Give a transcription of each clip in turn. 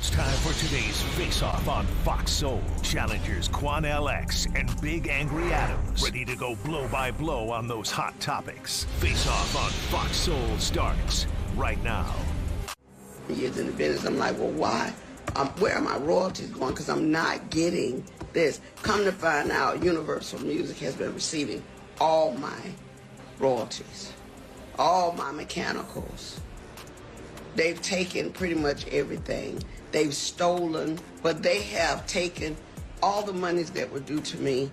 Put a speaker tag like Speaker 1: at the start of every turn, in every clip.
Speaker 1: It's time for today's face-off on Fox Soul. Challengers Quan LX and Big Angry Adams, ready to go blow by blow on those hot topics. Face-off on Fox Soul starts right now.
Speaker 2: Years in the business, I'm like, well, why? Where are my royalties going? Because I'm not getting this. Come to find out, Universal Music has been receiving all my royalties, all my mechanicals. They've taken pretty much everything. They've stolen, but they have taken all the monies that were due to me.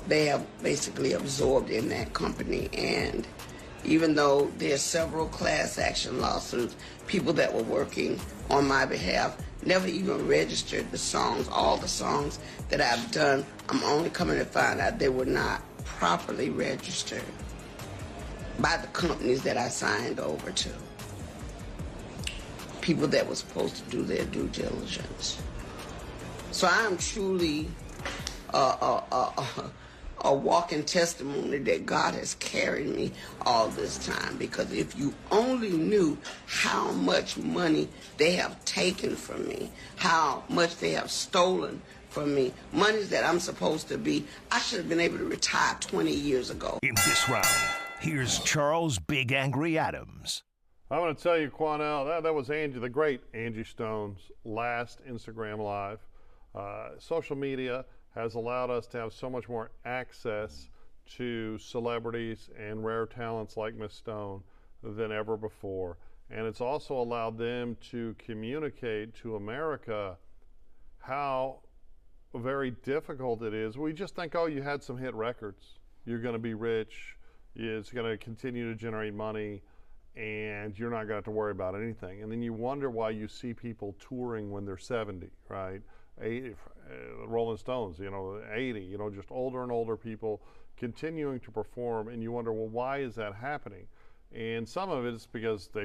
Speaker 2: They have basically absorbed in that company. And even though there's several class action lawsuits, people that were working on my behalf never even registered the songs. All the songs that I've done, I'm only coming to find out they were not properly registered by the companies that I signed over to. People that were supposed to do their due diligence. So I am truly a walking testimony that God has carried me all this time, because if you only knew how much money they have taken from me, how much they have stolen from me, monies that I'm supposed to be, I should have been able to retire 20 years ago.
Speaker 1: In this round, here's Charles Big Angry Adams.
Speaker 3: I'm going to tell you, Quanell, that was Angie, the great Angie Stone's last Instagram Live. Social media has allowed us to have so much more access to celebrities and rare talents like Miss Stone than ever before. And it's also allowed them to communicate to America how very difficult it is. We just think, oh, you had some hit records, you're going to be rich, it's going to continue to generate money, and you're not going to have to worry about anything. And then you wonder why you see people touring when they're 70, right? 80, Rolling Stones, 80, just older and older people continuing to perform, and you wonder, well, why is that happening? And some of it is because they,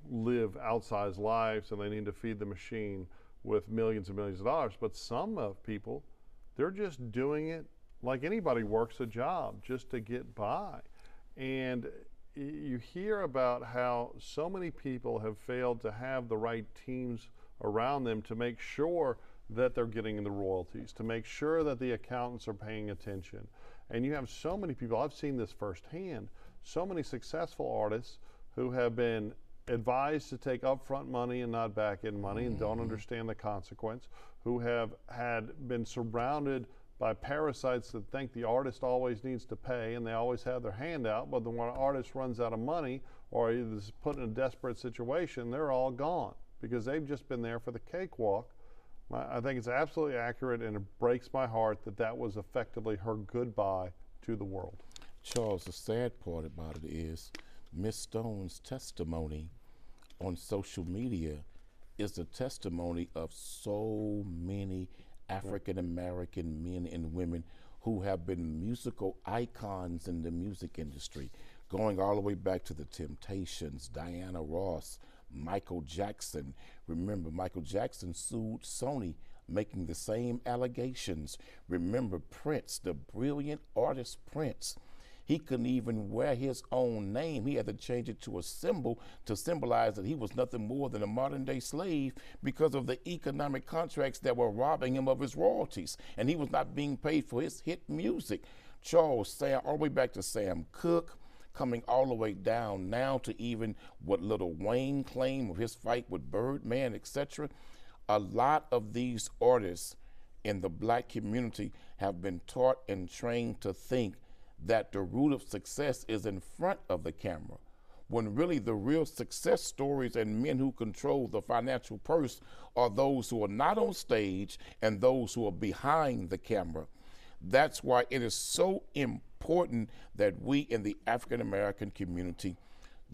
Speaker 3: live outsized lives and they need to feed the machine with millions and millions of dollars. But some of people, they're just doing it like anybody works a job, just to get by. And you hear about how so many people have failed to have the right teams around them to make sure that they're getting the royalties, to make sure that the accountants are paying attention. And you have so many people, I've seen this firsthand, so many successful artists who have been advised to take upfront money and not back-end money and don't understand the consequence, who have been surrounded by parasites that think the artist always needs to pay and they always have their hand out, but when an artist runs out of money or is put in a desperate situation, they're all gone because they've just been there for the cakewalk. I think it's absolutely accurate, and it breaks my heart that that was effectively her goodbye to the world.
Speaker 4: Charles, the sad part about it is Miss Stone's testimony on social media is the testimony of so many African-American men and women who have been musical icons in the music industry, going all the way back to the Temptations, Diana Ross, Michael Jackson. Remember, Michael Jackson sued Sony, making the same allegations. Remember Prince, the brilliant artist Prince. He couldn't even wear his own name. He had to change it to a symbol to symbolize that he was nothing more than a modern-day slave because of the economic contracts that were robbing him of his royalties. And he was not being paid for his hit music. Charles, Sam, all the way back to Sam Cooke, coming all the way down now to even what Lil Wayne claimed of his fight with Birdman, etc. A lot of these artists in the black community have been taught and trained to think that the root of success is in front of the camera, when really the real success stories and men who control the financial purse are those who are not on stage and those who are behind the camera. That's why it is so important that we in the African American community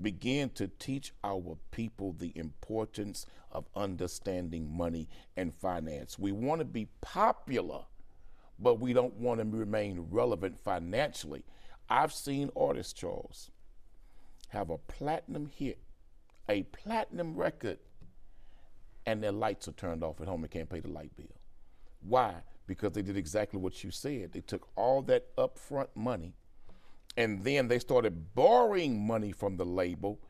Speaker 4: begin to teach our people the importance of understanding money and finance. We want to be popular, but we don't want to remain relevant financially. I've seen artists, Charles, have a platinum hit, a platinum record, and their lights are turned off at home and can't pay the light bill. Why? Because they did exactly what you said. They took all that upfront money, and then they started borrowing money from the label,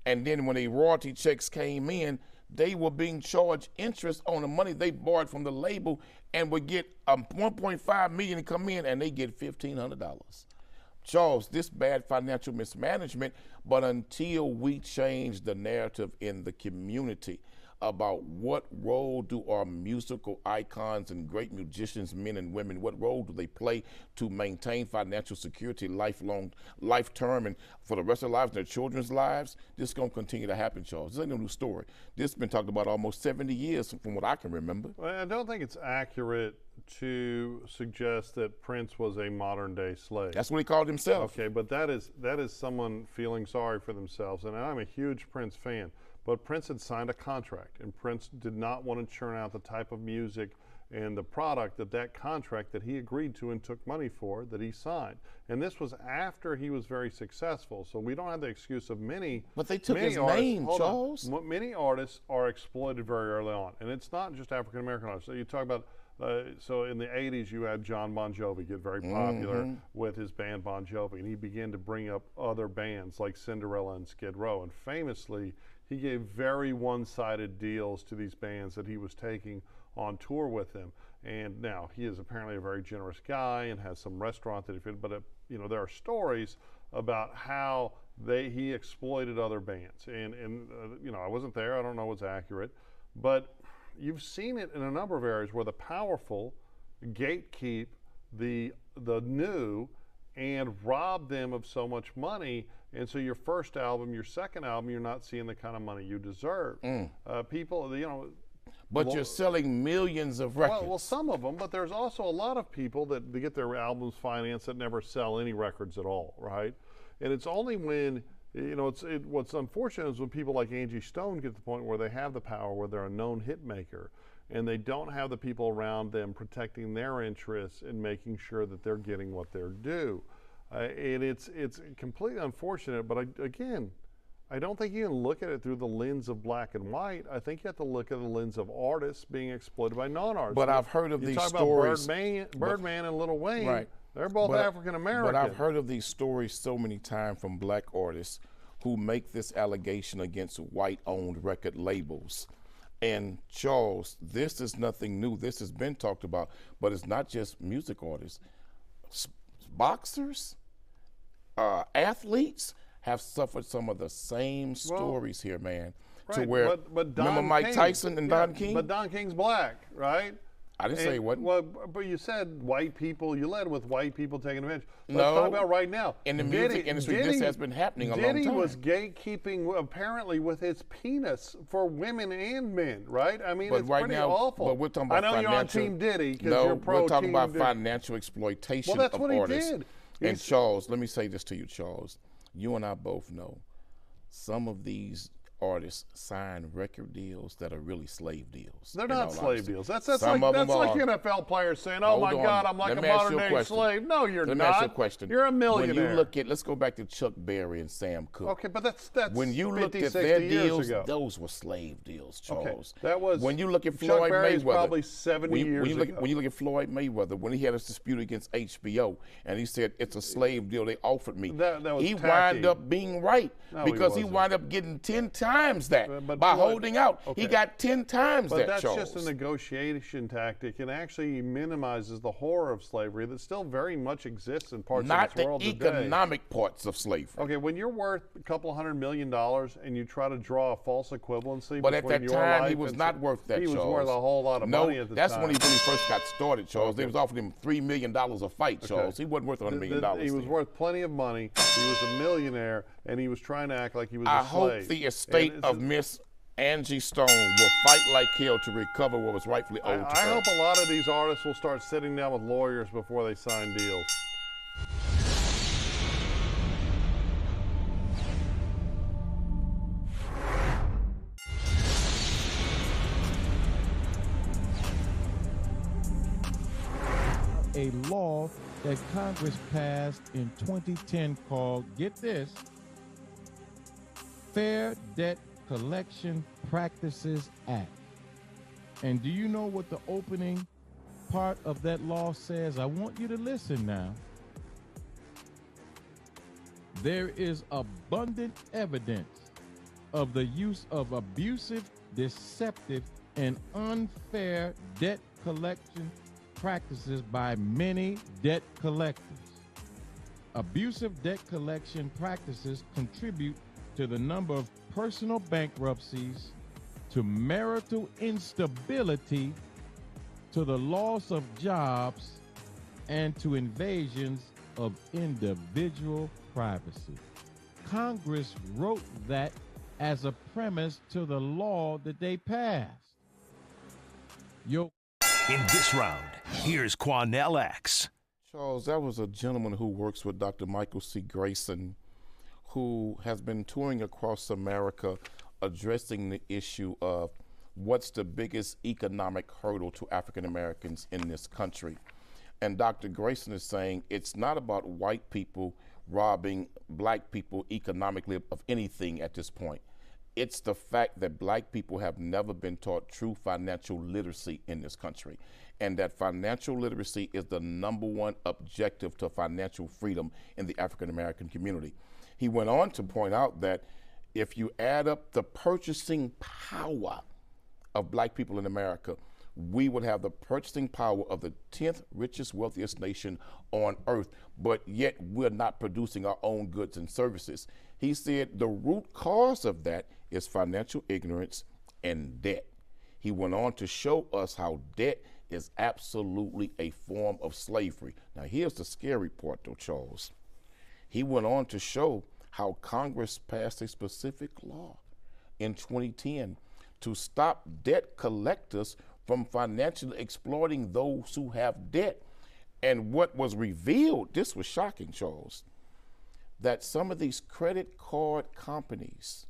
Speaker 4: and then when the royalty checks came in, they were being charged interest on the money they borrowed from the label and would get $1.5 million to come in and they get $1,500. Charles, this bad financial mismanagement, but until we change the narrative in the community about what role do our musical icons and great musicians, men and women, what role do they play to maintain financial security life-term and for the rest of their lives and their children's lives, this is going to continue to happen, Charles. This ain't no new story. This has been talked about almost 70 years from what I can remember.
Speaker 3: Well, I don't think it's accurate to suggest that Prince was a modern-day slave.
Speaker 4: That's what he called himself.
Speaker 3: Okay, but that is someone feeling sorry for themselves, and I'm a huge Prince fan. But Prince had signed a contract, and Prince did not want to churn out the type of music and the product that contract that he agreed to and took money for that he signed. And this was after he was very successful. So we don't have the excuse of many.
Speaker 4: But they took his name, Charles.
Speaker 3: Many artists are exploited very early on, and it's not just African American artists. So you talk about. So in the 80s, you had John Bon Jovi get very popular with his band Bon Jovi, and he began to bring up other bands like Cinderella and Skid Row. And famously, he gave very one-sided deals to these bands that he was taking on tour with them. And now he is apparently a very generous guy and has some restaurant that he did. But you know, there are stories about how he exploited other bands. And you know, I wasn't there. I don't know what's accurate, but you've seen it in a number of areas where the powerful gatekeep the new and rob them of so much money. And so your first album, your second album, you're not seeing the kind of money you deserve. People, you know.
Speaker 4: But you're selling millions of records.
Speaker 3: Well, some of them, but there's also a lot of people that they get their albums financed that never sell any records at all, right? And it's only when, you know, what's unfortunate is when people like Angie Stone get to the point where they have the power, where they're a known hit maker, and they don't have the people around them protecting their interests and making sure that they're getting what they're due. And it's completely unfortunate, but again, I don't think you can look at it through the lens of black and white. I think you have to look at the lens of artists being exploited by non-artists.
Speaker 4: But I've heard of these stories.
Speaker 3: Birdman and Lil Wayne,
Speaker 4: right.
Speaker 3: They're both African American.
Speaker 4: But I've heard of these stories so many times from black artists who make this allegation against white-owned record labels. And Charles, this is nothing new. This has been talked about, but it's not just music artists. Boxers, athletes have suffered some of the same stories here, man.
Speaker 3: Right,
Speaker 4: to where,
Speaker 3: but Don
Speaker 4: remember Mike
Speaker 3: King,
Speaker 4: Tyson and Don King?
Speaker 3: But Don King's black, right?
Speaker 4: I didn't say what.
Speaker 3: Well, but you said white people. You led with white people taking advantage. Let's
Speaker 4: No.
Speaker 3: talk about right now.
Speaker 4: In the music industry, this has been happening a long
Speaker 3: Diddy
Speaker 4: time.
Speaker 3: was gatekeeping apparently with his penis for women and men, right? I mean,
Speaker 4: But
Speaker 3: it's
Speaker 4: right
Speaker 3: pretty
Speaker 4: now,
Speaker 3: awful.
Speaker 4: but we're talking about
Speaker 3: I know
Speaker 4: financial.
Speaker 3: you're on Team Diddy because
Speaker 4: No,
Speaker 3: you're pro
Speaker 4: we're talking
Speaker 3: Team
Speaker 4: about
Speaker 3: Diddy.
Speaker 4: financial exploitation
Speaker 3: Well, that's
Speaker 4: of
Speaker 3: what he
Speaker 4: artists.
Speaker 3: did.
Speaker 4: And Charles, let me say this to you, Charles. You and I both know some of these artists sign record deals that are really slave deals.
Speaker 3: They're not slave deals. That's like NFL players saying, "Oh
Speaker 4: Hold
Speaker 3: my
Speaker 4: on.
Speaker 3: God, I'm like
Speaker 4: Let
Speaker 3: a
Speaker 4: me ask you a
Speaker 3: modern day
Speaker 4: question.
Speaker 3: slave." No, you're
Speaker 4: Let
Speaker 3: not.
Speaker 4: me ask you a question.
Speaker 3: You're a millionaire.
Speaker 4: When you look at, let's go back to Chuck Berry and Sam Cooke.
Speaker 3: Okay, but that's
Speaker 4: when you
Speaker 3: 50,
Speaker 4: looked at
Speaker 3: 60
Speaker 4: their
Speaker 3: years
Speaker 4: deals,
Speaker 3: ago.
Speaker 4: those were slave deals, Charles.
Speaker 3: Okay, that was
Speaker 4: when you look at
Speaker 3: Chuck
Speaker 4: Floyd
Speaker 3: Berry's
Speaker 4: Mayweather.
Speaker 3: probably 70 years ago.
Speaker 4: When you look at Floyd Mayweather, when he had his dispute against HBO, and he said it's a slave deal they offered me,
Speaker 3: that was
Speaker 4: he
Speaker 3: tacky.
Speaker 4: wound up being right because he wound up getting 10 times that by holding out.
Speaker 3: Okay.
Speaker 4: He got 10 times
Speaker 3: But
Speaker 4: that,
Speaker 3: that's
Speaker 4: Charles.
Speaker 3: just a negotiation tactic and actually minimizes the horror of slavery that still very much exists in parts
Speaker 4: Not
Speaker 3: of this world
Speaker 4: the
Speaker 3: today.
Speaker 4: economic parts of slavery.
Speaker 3: Okay, when you're worth a couple $100 million and you try to draw a false equivalency
Speaker 4: But at
Speaker 3: between
Speaker 4: that
Speaker 3: your
Speaker 4: time,
Speaker 3: life
Speaker 4: he was
Speaker 3: and
Speaker 4: not worth that,
Speaker 3: He was
Speaker 4: Charles.
Speaker 3: worth a whole lot of money at the
Speaker 4: that's
Speaker 3: time.
Speaker 4: when he first got started, Charles. They was offering him $3 million a fight, Charles. He wasn't worth $100 million.
Speaker 3: He was worth plenty of money. He was a millionaire, and he was trying to act like he was
Speaker 4: I
Speaker 3: a slave.
Speaker 4: hope the estate of Miss Angie Stone will fight like hell to recover what was rightfully owed to
Speaker 3: I
Speaker 4: her.
Speaker 3: hope a lot of these artists will start sitting down with lawyers before they sign deals.
Speaker 5: A law that Congress passed in 2010 called, get this, Fair Debt Collection Practices Act. And do you know what the opening part of that law says? I want you to listen now. There is abundant evidence of the use of abusive deceptive, and unfair debt collection practices by many debt collectors. Abusive debt collection practices contribute to the number of personal bankruptcies, to marital instability, to the loss of jobs, and to invasions of individual privacy. Congress wrote that as a premise to the law that they passed.
Speaker 1: In this round, here's Quanell X.
Speaker 4: Charles, that was a gentleman who works with Dr. Michael C. Grayson, who has been touring across America addressing the issue of what's the biggest economic hurdle to African Americans in this country. And Dr. Grayson is saying it's not about white people robbing black people economically of anything at this point. It's the fact that black people have never been taught true financial literacy in this country, and that financial literacy is the #1 objective to financial freedom in the African American community. He went on to point out that if you add up the purchasing power of black people in America, we would have the purchasing power of the 10th richest, wealthiest nation on earth, but yet we're not producing our own goods and services. He said the root cause of that is financial ignorance and debt. He went on to show us how debt is absolutely a form of slavery. Now here's the scary part though, Charles. He went on to show how Congress passed a specific law in 2010 to stop debt collectors from financially exploiting those who have debt. And what was revealed, this was shocking, Charles, that some of these credit card companies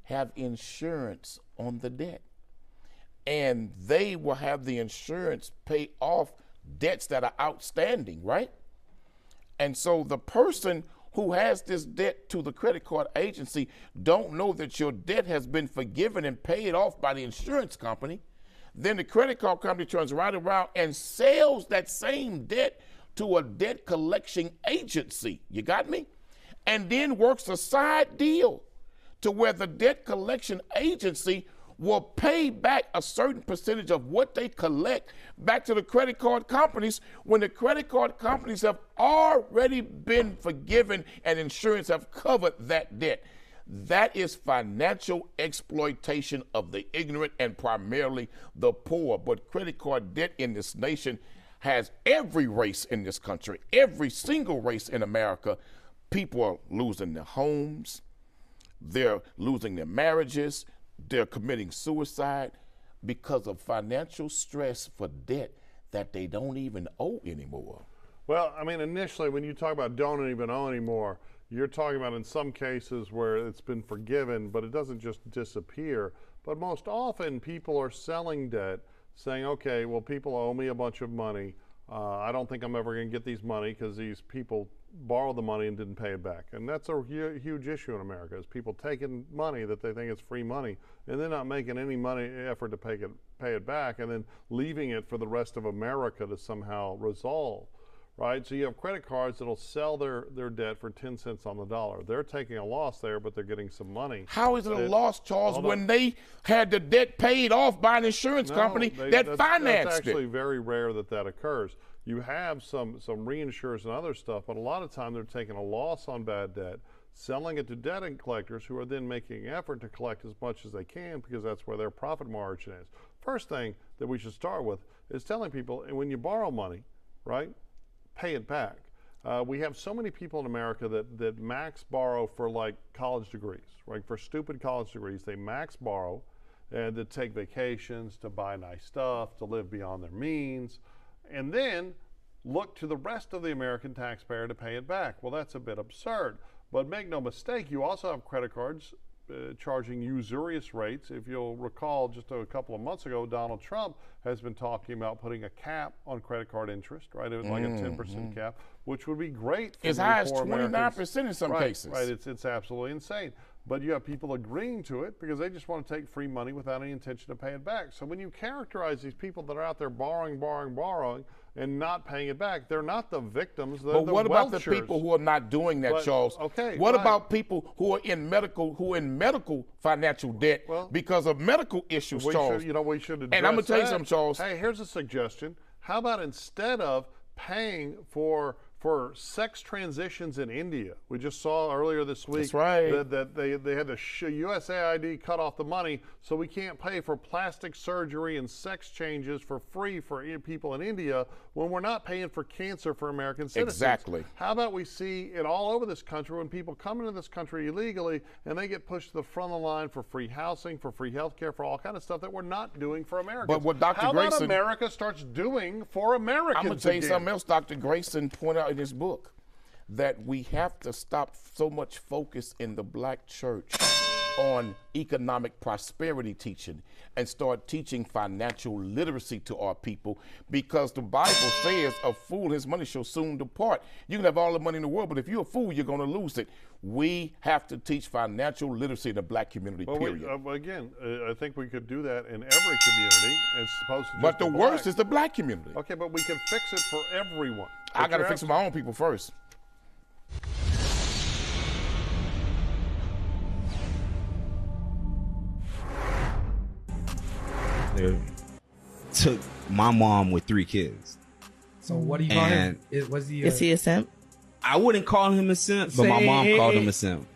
Speaker 4: have insurance on the debt. And they will have the insurance pay off debts that are outstanding, right? And so the person who has this debt to the credit card agency don't know that your debt has been forgiven and paid off by the insurance company. Then the credit card company turns right around and sells that same debt to a debt collection agency. You got me? And then works a side deal to where the debt collection agency will pay back a certain percentage of what they collect back to the credit card companies when the credit card companies have already been forgiven and insurance have covered that debt. That is financial exploitation of the ignorant and primarily the poor. But credit card debt in this nation has every race in this country, every single race in America. People are losing their homes, they're losing their marriages, they're committing suicide because of financial stress for debt that they don't even owe anymore.
Speaker 3: Well, I mean, initially, when you talk about don't even owe anymore, you're talking about in some cases where it's been forgiven, but it doesn't just disappear. But most often, people are selling debt, saying, okay, well, people owe me a bunch of money. I don't think I'm ever going to get these money because these people borrowed the money and didn't pay it back. And that's a huge issue in America, is people taking money that they think is free money and they're not making any money effort to pay it back, and then leaving it for the rest of America to somehow resolve. Right? So you have credit cards that'll sell their debt for 10 cents on the dollar. They're taking a loss there, but they're getting some money.
Speaker 4: How is it a loss, Charles, when they had the debt paid off by an insurance company that financed it?
Speaker 3: That's actually very rare that occurs. You have some reinsurers and other stuff, but a lot of time they're taking a loss on bad debt, selling it to debt collectors who are then making an effort to collect as much as they can because that's where their profit margin is. First thing that we should start with is telling people, when you borrow money, right, pay it back. We have so many people in America that max borrow for like college degrees, right? For stupid college degrees, they max borrow and to take vacations, to buy nice stuff, to live beyond their means, and then look to the rest of the American taxpayer to pay it back. Well, that's a bit absurd. But make no mistake, you also have credit cards charging usurious rates. If you'll recall, just a couple of months ago, Donald Trump has been talking about putting a cap on credit card interest, right? It was like a 10% cap, which would be great for
Speaker 4: as high as 29% in some cases.
Speaker 3: Right, it's absolutely insane. but you have people agreeing to it because they just want to take free money without any intention to pay it back. So when you characterize these people that are out there borrowing, and not paying it back, they're not the victims. They're
Speaker 4: But
Speaker 3: the
Speaker 4: what about the
Speaker 3: welchers.
Speaker 4: people who are not doing that, Charles?
Speaker 3: Okay.
Speaker 4: What
Speaker 3: right.
Speaker 4: about people who are in medical financial debt because of medical issues, Charles?
Speaker 3: We should address
Speaker 4: And I'm gonna tell you
Speaker 3: that.
Speaker 4: something, Charles.
Speaker 3: Hey, here's a suggestion. How about instead of paying for sex transitions in India? We just saw earlier this week
Speaker 4: That's right.
Speaker 3: that they had to USAID cut off the money, so we can't pay for plastic surgery and sex changes for free for people in India when we're not paying for cancer for American citizens.
Speaker 4: Exactly.
Speaker 3: How about we see it all over this country when people come into this country illegally and they get pushed to the front of the line for free housing, for free health care, for all kind of stuff that we're not doing for Americans.
Speaker 4: But what Dr.
Speaker 3: How about
Speaker 4: Grayson-
Speaker 3: America starts doing for Americans?
Speaker 4: I'm going to tell you
Speaker 3: again?
Speaker 4: something else Dr. Grayson pointed out in his book, that we have to stop so much focus in the black church on economic prosperity teaching and start teaching financial literacy to our people, because the Bible says a fool, his money shall soon depart. You can have all the money in the world, but if you're a fool, you're going to lose it. We have to teach financial literacy in the black community, period.
Speaker 3: I think we could do that in every community as opposed to just
Speaker 4: But the
Speaker 3: black.
Speaker 4: worst is the black community.
Speaker 3: Okay, but we can fix it for everyone.
Speaker 4: I got to fix my own people first.
Speaker 6: They took my mom with 3 kids.
Speaker 7: So what do you call him? Was he?
Speaker 8: Is he a simp?
Speaker 6: I wouldn't call him a simp, but my mom called him a simp.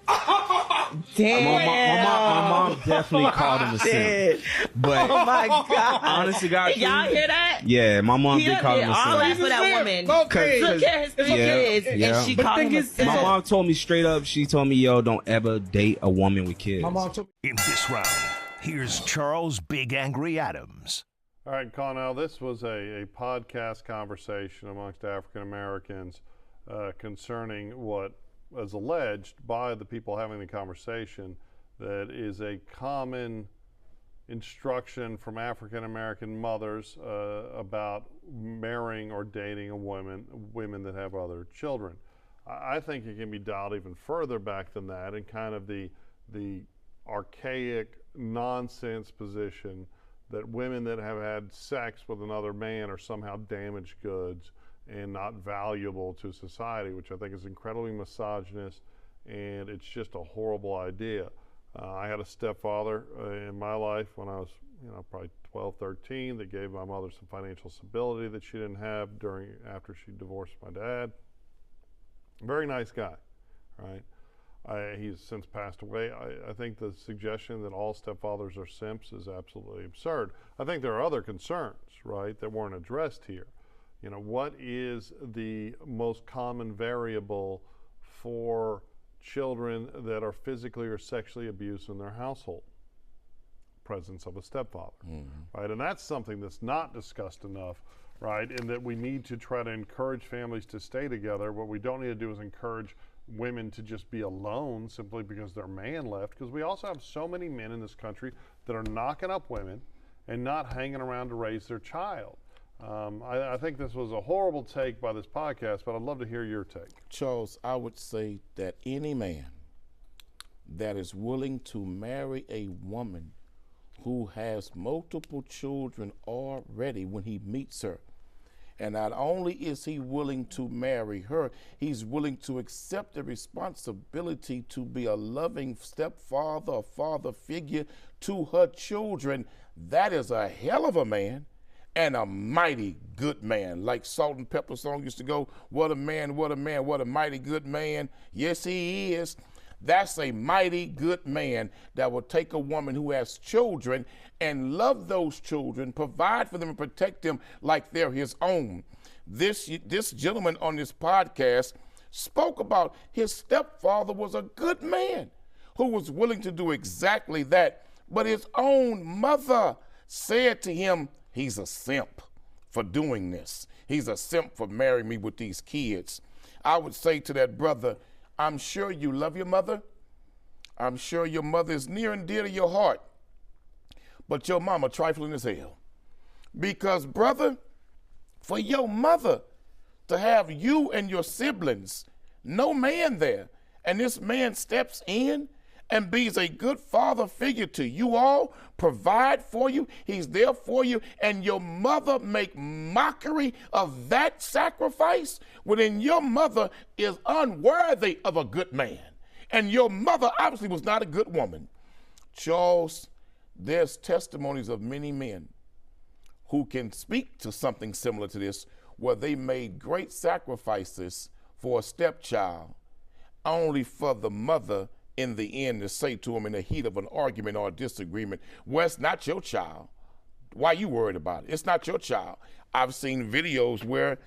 Speaker 8: Damn.
Speaker 6: My mom definitely called him a simp. But
Speaker 8: Oh my God.
Speaker 6: honestly, God,
Speaker 8: Y'all hear that?
Speaker 6: yeah, my mom
Speaker 8: He
Speaker 6: did
Speaker 8: done
Speaker 6: call
Speaker 8: did
Speaker 6: him a
Speaker 8: all that
Speaker 6: simp.
Speaker 8: for that woman.
Speaker 7: Go crazy.
Speaker 8: Took care of his 3 kids,
Speaker 6: yeah.
Speaker 8: and she
Speaker 7: But the
Speaker 8: called
Speaker 7: thing
Speaker 8: him a
Speaker 7: is,
Speaker 8: simp.
Speaker 6: My mom told me straight up, she told me, yo, don't ever date a woman with kids.
Speaker 7: My mom told me.
Speaker 1: In this round, here's Charles Big Angry Adams.
Speaker 3: All right, Connell, this was a podcast conversation amongst African Americans concerning what is alleged by the people having the conversation that is a common instruction from African American mothers about marrying or dating women that have other children. I think it can be dialed even further back than that, and kind of the archaic nonsense position that women that have had sex with another man are somehow damaged goods and not valuable to society, which I think is incredibly misogynist, and it's just a horrible idea. I had a stepfather in my life when I was, probably 12, 13, that gave my mother some financial stability that she didn't have after she divorced my dad. Very nice guy, right? He's since passed away. I think the suggestion that all stepfathers are simps is absolutely absurd. I think there are other concerns, right, that weren't addressed here. What is the most common variable for children that are physically or sexually abused in their household? Presence of a stepfather, right? And that's something that's not discussed enough, right? And that we need to try to encourage families to stay together. What we don't need to do is encourage women to just be alone simply because their man left, because we also have so many men in this country that are knocking up women and not hanging around to raise their child. I think this was a horrible take by this podcast, but I'd love to hear your take.
Speaker 4: Charles, I would say that any man that is willing to marry a woman who has multiple children already when he meets her, and not only is he willing to marry her, he's willing to accept the responsibility to be a loving stepfather or father figure to her children, that is a hell of a man. And a mighty good man. Like Salt and Pepper song used to go, what a man, what a man, what a mighty good man. Yes, he is. That's a mighty good man that will take a woman who has children and love those children, provide for them and protect them like they're his own. This gentleman on this podcast spoke about his stepfather was a good man who was willing to do exactly that. But his own mother said to him, he's a simp for doing this. He's a simp for marrying me with these kids. I would say to that brother, I'm sure you love your mother. I'm sure your mother is near and dear to your heart. But your mama trifling as hell. Because, brother, for your mother to have you and your siblings, no man there, and this man steps in and be a good father figure to you all, provide for you, he's there for you, and your mother make mockery of that sacrifice, well then your mother is unworthy of a good man. And your mother obviously was not a good woman. Charles, there's testimonies of many men who can speak to something similar to this, where they made great sacrifices for a stepchild, only for the mother in the end to say to him in the heat of an argument or a disagreement, well, it's not your child. Why are you worried about it? It's not your child. I've seen videos where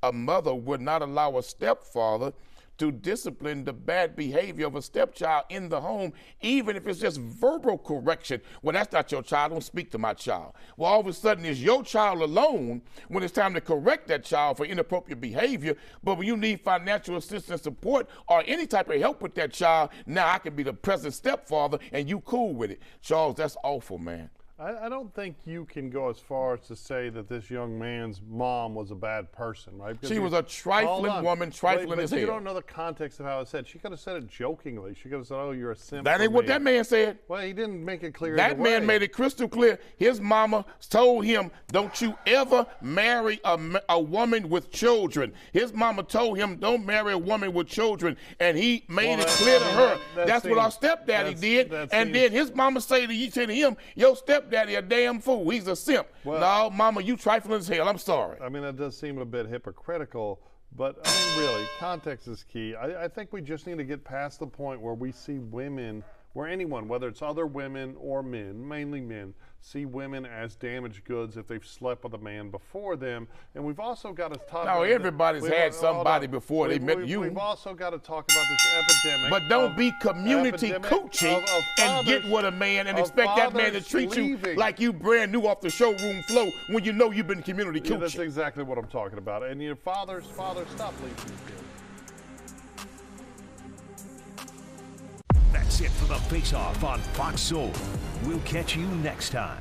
Speaker 4: a mother would not allow a stepfather to discipline the bad behavior of a stepchild in the home, even if it's just verbal correction. Well, that's not your child. Don't speak to my child. Well, all of a sudden, it's your child alone when it's time to correct that child for inappropriate behavior. But when you need financial assistance, support, or any type of help with that child, now I can be the present stepfather and you cool with it. Charles, that's awful, man.
Speaker 3: I don't think you can go as far as to say that this young man's mom was a bad person, right? Because
Speaker 4: she was a trifling woman, trifling as hell.
Speaker 3: You don't know the context of how it said. She could have said it jokingly. She could have said, oh, you're a simp.
Speaker 4: That ain't what that man said.
Speaker 3: Well, he didn't make it clear.
Speaker 4: That man made it crystal clear. His mama told him, don't you ever marry a woman with children. His mama told him, don't marry a woman with children. And he made it clear to her. That's what our stepdaddy did. And then his mama said to him, your stepdaddy a damn fool. He's a simp. Well, no, mama, you trifling as hell. I'm sorry.
Speaker 3: I mean, that does seem a bit hypocritical, but I mean, really, context is key. I think we just need to get past the point where we see women, where anyone, whether it's other women or men, mainly men, see women as damaged goods if they've slept with a man before them. And we've also got to talk about...
Speaker 4: No, everybody's had somebody before they met you.
Speaker 3: We've also got to talk about this epidemic.
Speaker 4: But don't be community coochie and get with a man and expect that man to treat you like you brand new off the showroom floor when you know you've been community coochie.
Speaker 3: That's exactly what I'm talking about. And your fathers, stop leaving these kids.
Speaker 1: That's it for the Face Off on Fox Soul. We'll catch you next time.